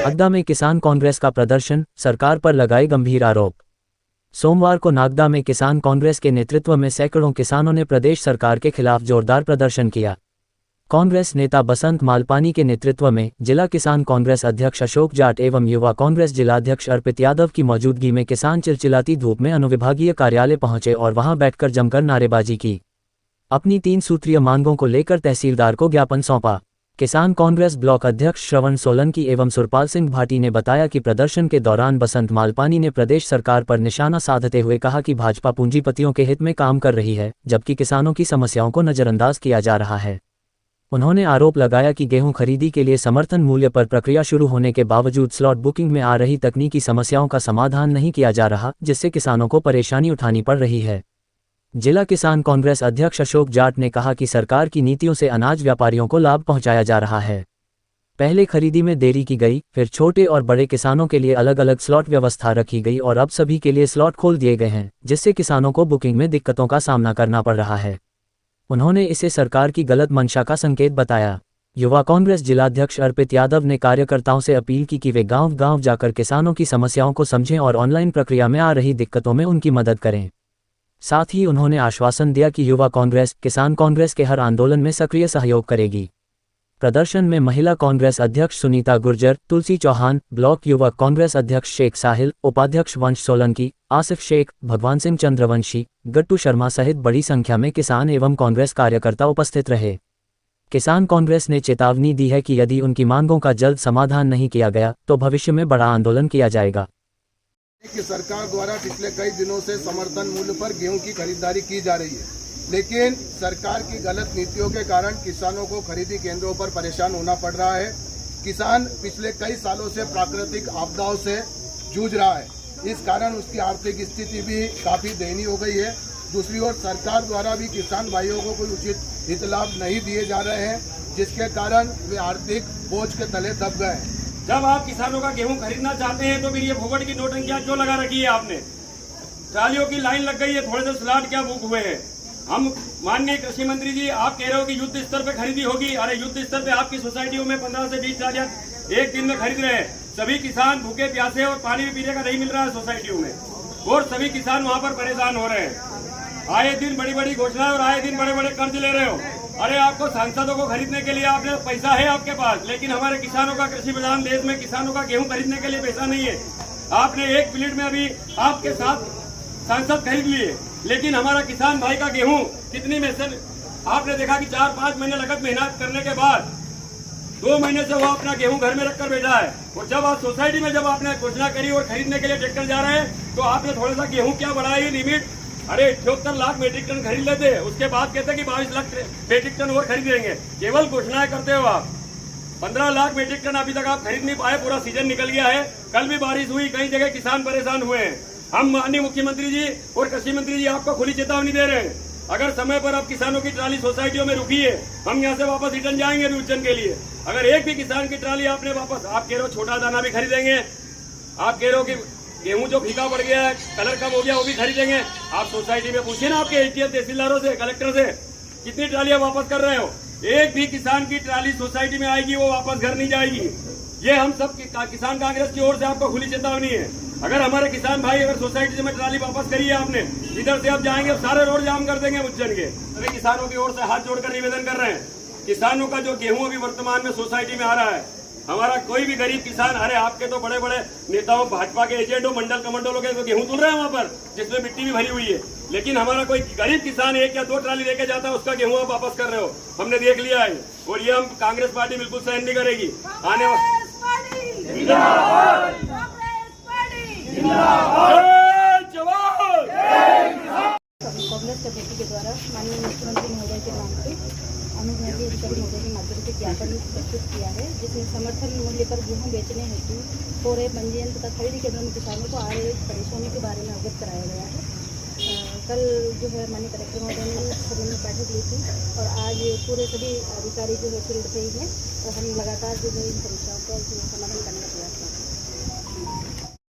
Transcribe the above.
नागदा में किसान कांग्रेस का प्रदर्शन, सरकार पर लगाए गंभीर आरोप। सोमवार को नागदा में किसान कांग्रेस के नेतृत्व में सैकड़ों किसानों ने प्रदेश सरकार के खिलाफ जोरदार प्रदर्शन किया। कांग्रेस नेता बसंत मालपानी के नेतृत्व में जिला किसान कांग्रेस अध्यक्ष अशोक जाट एवं युवा कांग्रेस जिलाध्यक्ष अर्पित यादव की मौजूदगी में किसान चिलचिलाती धूप में अनुविभागीय कार्यालय पहुंचे और वहां बैठकर जमकर नारेबाजी की। अपनी 3 सूत्रीय मांगों को लेकर तहसीलदार को ज्ञापन सौंपा। किसान कांग्रेस ब्लॉक अध्यक्ष श्रवण सोलंकी एवं सुरपाल सिंह भाटी ने बताया कि प्रदर्शन के दौरान बसंत मालपानी ने प्रदेश सरकार पर निशाना साधते हुए कहा कि भाजपा पूंजीपतियों के हित में काम कर रही है, जबकि किसानों की समस्याओं को नजरअंदाज किया जा रहा है। उन्होंने आरोप लगाया कि गेहूं खरीदी के लिए समर्थन मूल्य पर प्रक्रिया शुरू होने के बावजूद स्लॉट बुकिंग में आ रही तकनीकी समस्याओं का समाधान नहीं किया जा रहा, जिससे किसानों को परेशानी उठानी पड़ रही है। जिला किसान कांग्रेस अध्यक्ष अशोक जाट ने कहा कि सरकार की नीतियों से अनाज व्यापारियों को लाभ पहुंचाया जा रहा है। पहले खरीदी में देरी की गई, फिर छोटे और बड़े किसानों के लिए अलग अलग स्लॉट व्यवस्था रखी गई और अब सभी के लिए स्लॉट खोल दिए गए हैं, जिससे किसानों को बुकिंग में दिक्कतों का सामना करना पड़ रहा है। उन्होंने इसे सरकार की गलत मंशा का संकेत बताया। युवा कांग्रेस जिलाध्यक्ष अर्पित यादव ने कार्यकर्ताओं से अपील की कि वे गांव-गांव जाकर किसानों की समस्याओं को समझें और ऑनलाइन प्रक्रिया में आ रही दिक्कतों में उनकी मदद करें। साथ ही उन्होंने आश्वासन दिया कि युवा कांग्रेस किसान कांग्रेस के हर आंदोलन में सक्रिय सहयोग करेगी। प्रदर्शन में महिला कांग्रेस अध्यक्ष सुनीता गुर्जर, तुलसी चौहान, ब्लॉक युवा कांग्रेस अध्यक्ष शेख साहिल, उपाध्यक्ष वंश सोलंकी, आसिफ शेख, भगवान सिंह चंद्रवंशी, गट्टू शर्मा सहित बड़ी संख्या में किसान एवं कांग्रेस कार्यकर्ता उपस्थित रहे। किसान कांग्रेस ने चेतावनी दी है कि यदि उनकी मांगों का जल्द समाधान नहीं किया गया तो भविष्य में बड़ा आंदोलन किया जाएगा। कि सरकार द्वारा पिछले कई दिनों से समर्थन मूल्य पर गेहूं की खरीदारी की जा रही है, लेकिन सरकार की गलत नीतियों के कारण किसानों को खरीदी केंद्रों पर परेशान होना पड़ रहा है। किसान पिछले कई सालों से प्राकृतिक आपदाओं से जूझ रहा है, इस कारण उसकी आर्थिक स्थिति भी काफी दयनीय हो गई है। दूसरी ओर सरकार द्वारा भी किसान भाइयों को कोई उचित हित लाभ नहीं दिए जा रहे हैं, जिसके कारण वे आर्थिक बोझ के तले दब गए हैं। जब आप किसानों का गेहूं खरीदना चाहते हैं तो फिर ये फोकट की नोटंकियां क्यों लगा रखी है आपने? ट्रालियों की लाइन लग गई है, थोड़े से स्लॉट क्या बुक हुए हैं। हम माननीय कृषि मंत्री जी, आप कह रहे हो कि युद्ध स्तर पे खरीदी होगी। अरे युद्ध स्तर पे आपकी सोसाइटियों में 15 से 20 ट्रालियां एक दिन में खरीद रहे हैं। सभी किसान भूखे प्यासे और पानी भी पीने का नहीं मिल रहा है सोसाइटियों में, और सभी किसान वहाँ पर परेशान हो रहे हैं। आए दिन बड़ी बड़ी घोषणाएं और आए दिन बड़े बड़े कर्ज ले रहे हो। अरे आपको सांसदों को खरीदने के लिए आपने पैसा है आपके पास, लेकिन हमारे किसानों का, कृषि प्रधान देश में किसानों का गेहूं खरीदने के लिए पैसा नहीं है। आपने 1 मिनट में अभी आपके साथ सांसद खरीद लिए, लेकिन हमारा किसान भाई का गेहूं कितनी मेहनत, आपने देखा कि 4-5 महीने लगत मेहनत करने के बाद 2 महीने से वो अपना गेहूं घर में रखकर बैठा है। और जब आप सोसाइटी में जब आपने घोषणा करी और खरीदने के लिए ट्रैक्टर जा रहे हैं तो आपने थोड़ा सा गेहूं क्या बढ़ाया लिमिट। अरे 78 लाख मीट्रिक टन खरीद लेते, उसके बाद कहते कि 22 लाख मीट्रिक टन और खरीद लेंगे। केवल घोषणाएं करते हो आप। 15 लाख मीट्रिक टन अभी तक आप खरीद नहीं पाए, पूरा सीजन निकल गया है। कल भी बारिश हुई, कई जगह किसान परेशान हुए हैं। हम माननीय मुख्यमंत्री जी और कृषि मंत्री जी आपको खुली चेतावनी दे रहे हैं, अगर समय पर आप किसानों की ट्राली सोसाइटियों में रुकी है, हम यहाँ से वापस रिटर्न जाएंगे रिटर्न के लिए। अगर एक भी किसान की ट्राली आपने वापस, आप कह रहे हो छोटा दाना भी खरीदेंगे, आप कह रहे हो कि गेहूं जो फीका पड़ गया है, कलर कम हो गया, वो भी खरीदेंगे। आप सोसाइटी में पूछिए ना आपके एटीएम तहसीलदारों से, कलेक्टर से, कितनी ट्रालियां वापस कर रहे हो। एक भी किसान की ट्राली सोसाइटी में आएगी वो वापस घर नहीं जाएगी। ये हम सब किसान कांग्रेस की ओर से आपको खुली चेतावनी है। अगर हमारे किसान भाई अगर सोसाइटी से में ट्राली वापस करी है आपने, इधर से आप जाएंगे सारे रोड जाम कर देंगे उज्जैन के। अभी किसानों की ओर से हाथ जोड़कर निवेदन कर रहे हैं, किसानों का जो गेहूं अभी वर्तमान में सोसाइटी में आ रहा है, हमारा कोई भी गरीब किसान, अरे आपके तो बड़े बड़े नेताओं, भाजपा के एजेंटों, मंडल कमंडलों के तो गेहूं तुल रहे हैं वहां पर, जिसमें मिट्टी भी भरी हुई है, लेकिन हमारा कोई गरीब किसान 1 या 2 ट्राली लेके जाता है, उसका गेहूं आप वापस कर रहे हो। हमने देख लिया है, और ये हम कांग्रेस पार्टी बिल्कुल सहन नहीं करेगी। आने कांग्रेस कमेटी के द्वारा माननीय मुख्यमंत्री महोदय के नाम पे अनुविभागीय अधिकारी महोदय के माध्यम से ज्ञापन प्रस्तुत किया है, जिसमें समर्थन मूल्य पर गेहूं बेचने हेतु पूरे पंजीयन तथा खरीदी केंद्रों में किसानों को आ रही परेशानी के बारे में अवगत कराया गया है। कल जो है माननीय कलेक्टर महोदय ने सभी में बैठक ली थी और आज पूरे सभी अधिकारी जो है फील्ड पे ही हैं और हम लगातार जो है इन समस्याओं का समाधान